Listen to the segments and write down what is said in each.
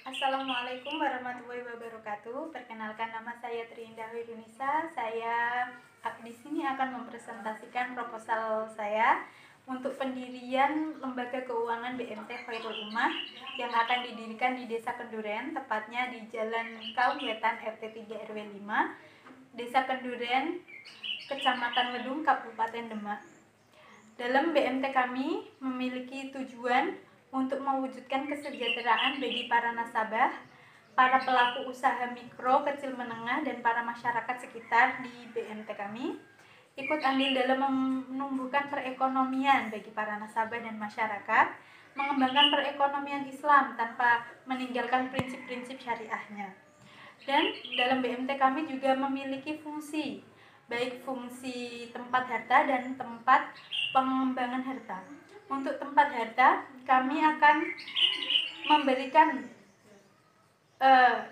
Assalamualaikum warahmatullahi wabarakatuh. Perkenalkan, nama saya Trindah Wirunisa. Saya di sini akan mempresentasikan proposal saya untuk pendirian Lembaga Keuangan BMT Khairul Ummah yang akan didirikan di Desa Kenduren, tepatnya di Jalan Kaum Wetan RT 3 RW 5, Desa Kenduren, Kecamatan Wedung, Kabupaten Demak. Dalam BMT kami memiliki tujuan untuk mewujudkan kesejahteraan bagi para nasabah, para pelaku usaha mikro, kecil, menengah, dan para masyarakat sekitar di BMT kami. Ikut andil dalam menumbuhkan perekonomian bagi para nasabah dan masyarakat, mengembangkan perekonomian Islam tanpa meninggalkan prinsip-prinsip syariahnya. Dan dalam BMT kami juga memiliki fungsi, baik fungsi tempat harta dan tempat pengembangan harta. Untuk tempat harta, kami akan memberikan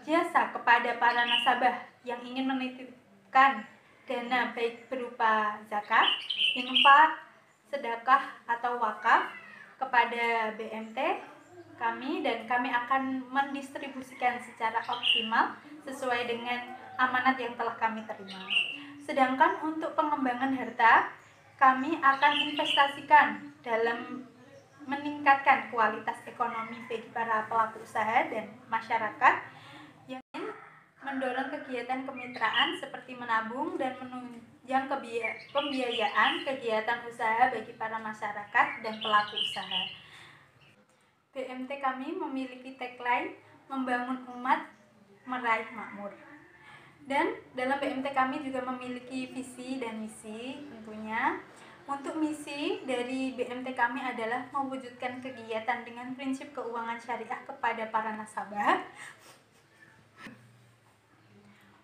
jasa kepada para nasabah yang ingin menitipkan dana baik berupa zakat, infak, sedekah atau wakaf kepada BMT kami, dan kami akan mendistribusikan secara optimal sesuai dengan amanat yang telah kami terima. Sedangkan untuk pengembangan harta, kami akan investasikan dalam meningkatkan kualitas ekonomi bagi para pelaku usaha dan masyarakat yang ingin mendorong kegiatan kemitraan seperti menabung dan menunjang pembiayaan kegiatan usaha bagi para masyarakat dan pelaku usaha. BMT kami memiliki tagline membangun umat, meraih makmur. Dan dalam BMT kami juga memiliki visi dan misi tentunya. Untuk misi dari BMT kami adalah mewujudkan kegiatan dengan prinsip keuangan syariah kepada para nasabah,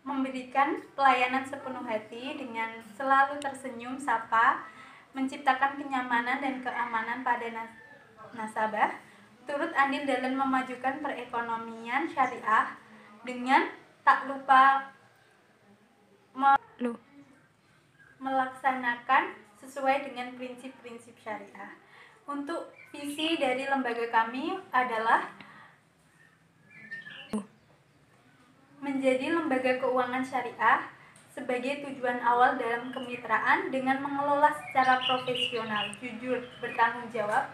memberikan pelayanan sepenuh hati dengan selalu tersenyum sapa, menciptakan kenyamanan dan keamanan pada nasabah, turut andil dalam memajukan perekonomian syariah dengan tak lupa melaksanakan sesuai dengan prinsip-prinsip syariah. Untuk visi dari lembaga kami adalah menjadi lembaga keuangan syariah sebagai tujuan awal dalam kemitraan dengan mengelola secara profesional, jujur, bertanggung jawab,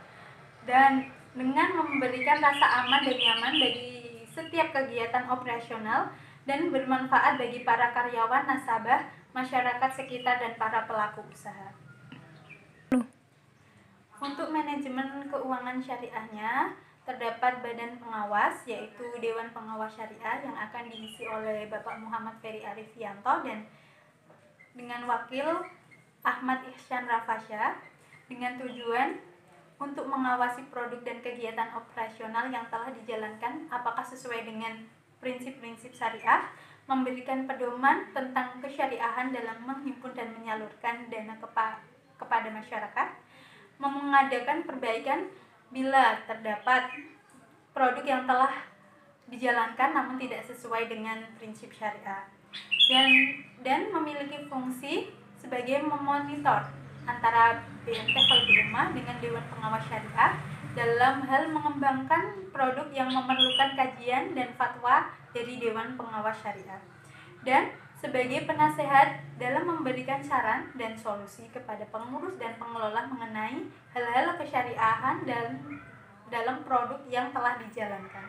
dan dengan memberikan rasa aman dan nyaman bagi setiap kegiatan operasional dan bermanfaat bagi para karyawan, nasabah, masyarakat sekitar, dan para pelaku usaha. Untuk manajemen keuangan syariahnya, terdapat badan pengawas, yaitu Dewan Pengawas Syariah yang akan diisi oleh Bapak Muhammad Ferry Arifianto dan dengan wakil Ahmad Ihsan Rafasya, dengan tujuan untuk mengawasi produk dan kegiatan operasional yang telah dijalankan apakah sesuai dengan prinsip-prinsip syariah, memberikan pedoman tentang kesyariahan dalam menghimpun dan menyalurkan dana kepada masyarakat, mengadakan perbaikan bila terdapat produk yang telah dijalankan namun tidak sesuai dengan prinsip syariah, dan memiliki fungsi sebagai memonitor antara BMT Khairul Ummah dengan Dewan Pengawas Syariah dalam hal mengembangkan produk yang memerlukan kajian dan fatwa dari Dewan Pengawas Syariah, dan sebagai penasehat dalam memberikan saran dan solusi kepada pengurus dan pengelola mengenai hal-hal kesyariahan dalam produk yang telah dijalankan.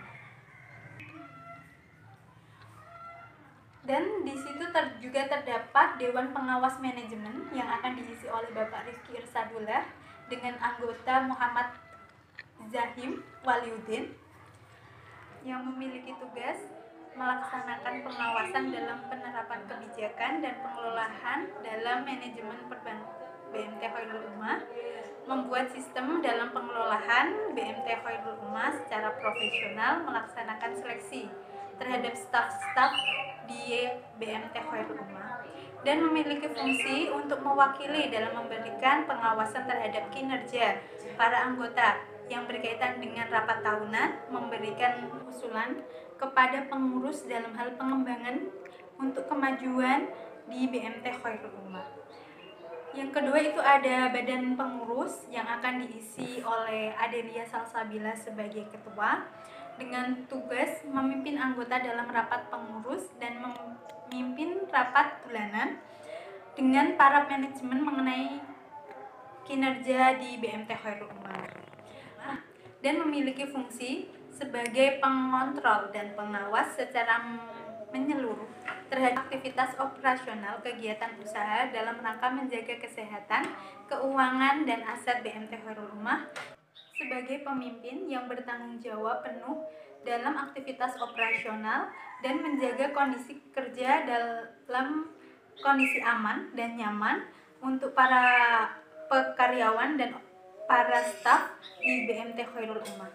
Dan di situ juga terdapat Dewan Pengawas Manajemen yang akan diisi oleh Bapak Rizky Irsadullah dengan anggota Muhammad Zahim Waliuddin yang memiliki tugas melaksanakan pengawasan dalam penerapan kebijakan dan pengelolaan dalam manajemen BMT Khairul Ummah, membuat sistem dalam pengelolaan BMT Khairul Ummah secara profesional, melaksanakan seleksi terhadap staf-staf di BMT Khairul Ummah, dan memiliki fungsi untuk mewakili dalam memberikan pengawasan terhadap kinerja para anggota yang berkaitan dengan rapat tahunan, memberikan usulan kepada pengurus dalam hal pengembangan untuk kemajuan di BMT Khairul Ummah. Yang kedua itu ada badan pengurus yang akan diisi oleh Adelia Salsabila sebagai ketua, dengan tugas memimpin anggota dalam rapat pengurus dan memimpin rapat bulanan dengan para manajemen mengenai kinerja di BMT Khairul Ummah, dan memiliki fungsi sebagai pengontrol dan pengawas secara menyeluruh terhadap aktivitas operasional kegiatan usaha dalam rangka menjaga kesehatan, keuangan, dan aset BMT Khairul Ummah sebagai pemimpin yang bertanggung jawab penuh dalam aktivitas operasional dan menjaga kondisi kerja dalam kondisi aman dan nyaman untuk para pekaryawan dan para staf di BMT Khairul Ummah.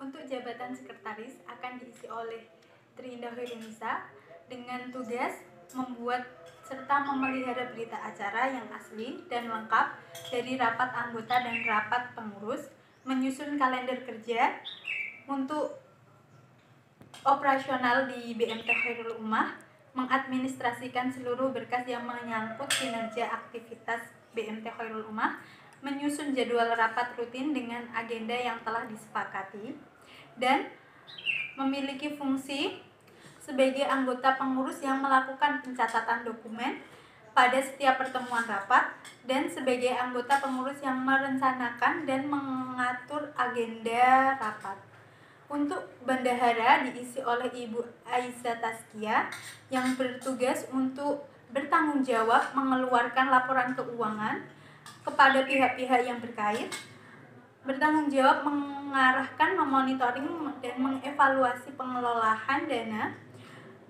Untuk jabatan sekretaris akan diisi oleh Tri Indah Hoirunisa dengan tugas membuat serta memelihara berita acara yang asli dan lengkap dari rapat anggota dan rapat pengurus, menyusun kalender kerja untuk operasional di BMT Khairul Ummah, mengadministrasikan seluruh berkas yang menyangkut kinerja aktivitas BMT Khairul Ummah, menyusun jadwal rapat rutin dengan agenda yang telah disepakati, dan memiliki fungsi sebagai anggota pengurus yang melakukan pencatatan dokumen pada setiap pertemuan rapat dan sebagai anggota pengurus yang merencanakan dan mengatur agenda rapat. Untuk bendahara diisi oleh Ibu Aisyah Taskia yang bertugas untuk bertanggung jawab mengeluarkan laporan keuangan kepada pihak-pihak yang berkait, bertanggung jawab mengarahkan, memonitoring, dan mengevaluasi pengelolaan dana,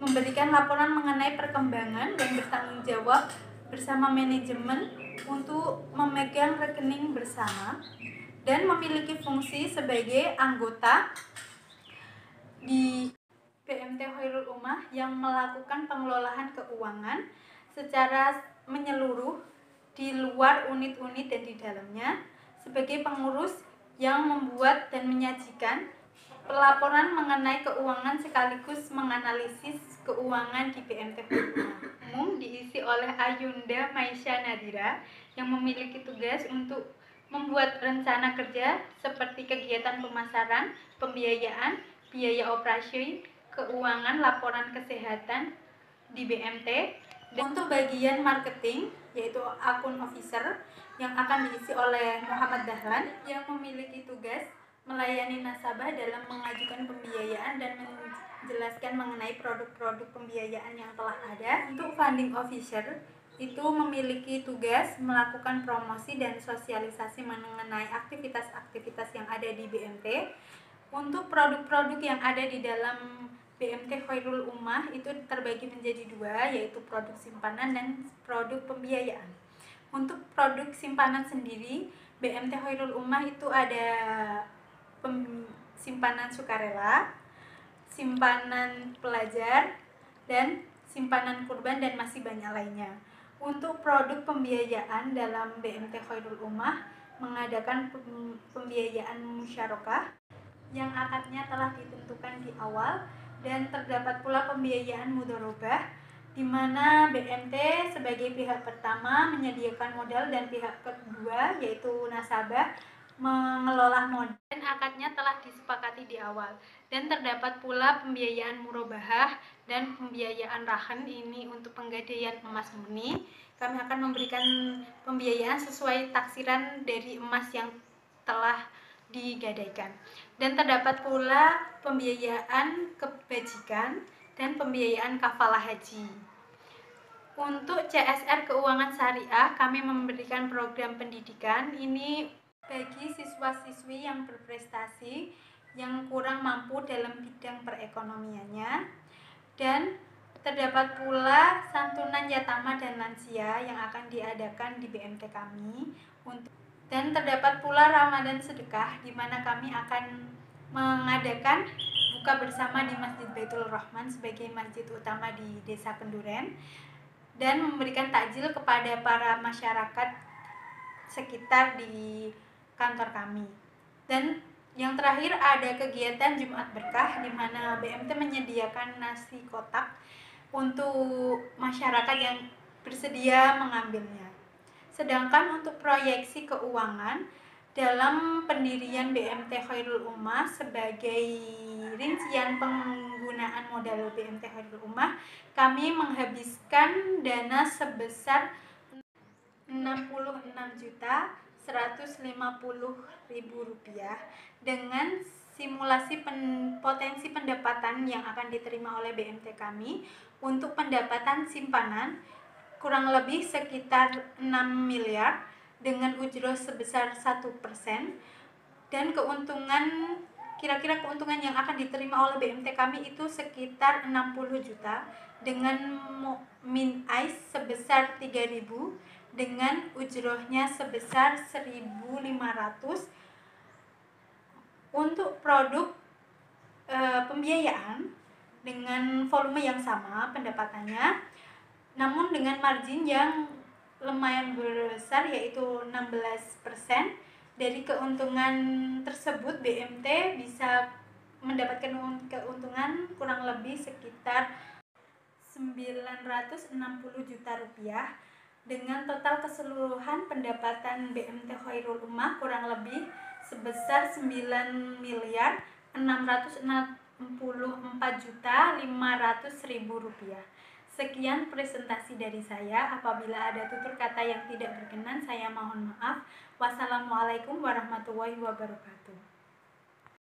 memberikan laporan mengenai perkembangan, dan bertanggung jawab bersama manajemen untuk memegang rekening bersama, dan memiliki fungsi sebagai anggota di BMT Khairul Ummah yang melakukan pengelolaan keuangan secara menyeluruh di luar unit-unit dan di dalamnya, sebagai pengurus yang membuat dan menyajikan pelaporan mengenai keuangan sekaligus menganalisis keuangan di BMT Khairul Ummah. Umum diisi oleh Ayunda Maisha Nadira yang memiliki tugas untuk membuat rencana kerja seperti kegiatan pemasaran, pembiayaan, biaya operasi, keuangan, laporan kesehatan di BMT. Dan untuk bagian marketing, yaitu akun officer yang akan diisi oleh Muhammad Dahlan yang memiliki tugas melayani nasabah dalam mengajukan pembiayaan dan menjelaskan mengenai produk-produk pembiayaan yang telah ada. Untuk funding officer itu memiliki tugas melakukan promosi dan sosialisasi mengenai aktivitas-aktivitas yang ada di BMT. Untuk produk-produk yang ada di dalam BMT Khairul Ummah itu terbagi menjadi dua, yaitu produk simpanan dan produk pembiayaan. Untuk produk simpanan sendiri, BMT Khairul Ummah itu ada simpanan sukarela, simpanan pelajar, dan simpanan kurban, dan masih banyak lainnya. Untuk produk pembiayaan dalam BMT Khairul Ummah mengadakan pembiayaan musyarakah yang akadnya telah ditentukan di awal, dan terdapat pula pembiayaan mudharabah di mana BMT sebagai pihak pertama menyediakan modal dan pihak kedua yaitu nasabah mengelola modal, dan akadnya telah disepakati di awal. Dan terdapat pula pembiayaan murabahah dan pembiayaan rahan, ini untuk penggadaian emas murni. Kami akan memberikan pembiayaan sesuai taksiran dari emas yang telah digadaikan. Dan terdapat pula pembiayaan kebajikan dan pembiayaan kafalah haji. Untuk CSR keuangan syariah, kami memberikan program pendidikan ini bagi siswa-siswi yang berprestasi, yang kurang mampu dalam bidang perekonomiannya. Dan terdapat pula santunan yatama dan lansia yang akan diadakan di BMT kami. Dan terdapat pula Ramadan sedekah di mana kami akan mengadakan buka bersama di Masjid Baitul Rahman sebagai masjid utama di Desa Kenduren, dan memberikan takjil kepada para masyarakat sekitar di kantor kami. Dan yang terakhir ada kegiatan Jumat Berkah di mana BMT menyediakan nasi kotak untuk masyarakat yang bersedia mengambilnya. Sedangkan untuk proyeksi keuangan, Dalam pendirian BMT Khairul Ummah, sebagai rincian penggunaan modal BMT Khairul Ummah, kami menghabiskan dana sebesar 66.150.000 rupiah dengan simulasi potensi pendapatan yang akan diterima oleh BMT kami untuk pendapatan simpanan kurang lebih sekitar 6 miliar dengan ujroh sebesar 1%, dan kira-kira keuntungan yang akan diterima oleh BMT kami itu sekitar 60 juta dengan min ais sebesar 3.000 dengan ujrohnya sebesar 1.500 untuk produk pembiayaan dengan volume yang sama pendapatannya, namun dengan margin yang lumayan besar yaitu 16%. Dari keuntungan tersebut BMT bisa mendapatkan keuntungan kurang lebih sekitar 960 juta rupiah dengan total keseluruhan pendapatan BMT Khairul Ummah kurang lebih sebesar 9.664.500.000 rupiah. Sekian presentasi dari saya. Apabila ada tutur kata yang tidak berkenan, saya mohon maaf. Wassalamualaikum warahmatullahi wabarakatuh.